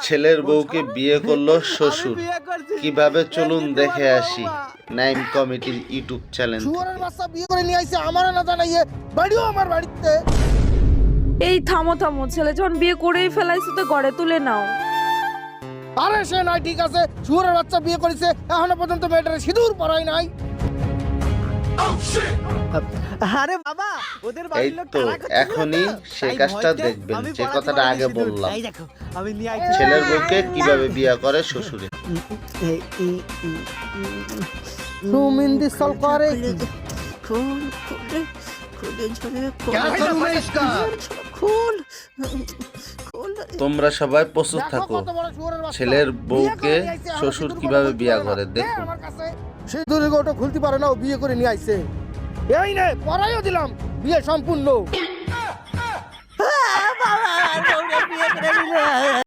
ছেলের বউকে বিয়ে করলো শ্বশুর, কিভাবে চলুন দেখে আসি নাইম কমিটির ইউটিউব চ্যানেল। শুয়োরের বাচ্চা বিয়ে করে নিয়ে আইছে আমারও না জানাইয়ে, বাড়িও আমার বাড়িতে। এই থামো থামো, ছেলে যখন বিয়ে করেই ফেলাইছে তো ঘরে তুলে নাও। আরে সে নাই ঠিক আছে, শুয়োরের বাচ্চা বিয়ে করেছে, এখনো পর্যন্ত মেয়েটারে সিঁদুর পরাই নাই। আরে বাবা, ওদের এই বাড়ির লোক তো তাড়া করছিল এখনই তো, সে তাই কাজটা ভয়তে দেখবেন আমি যে পড়াতে কথাটা পারি আগে সিঁদুর। বললাম। এই দেখো, আমি নিয়ে আইছি। ছেলের বউকে কিভাবে বিয়ে করে শ্বশুরে। সুমিন্দি সল করে কি? খুল খুলে খুলে ঝরে খুল। তোমরা সবাই প্রস্তুত দেখো থাকো, কত বড় শুয়োরের বাচ্চা। ছেলের বিয়ে বউকে করে নিয়ে আইছে, এখনো শ্বশুর সিঁদুর কিভাবে পরাতে বিয়ে পারে না। করে দে দেখুন। আমার কাছে। সিঁদুরের গোটা খুলতে পারে না, ও বিয়ে করে নিয়ে আইছে। এই নে পরাইও দিলাম, বিয়ে সম্পূর্ণ। বাবা, বউরে বিয়ে করে নিল।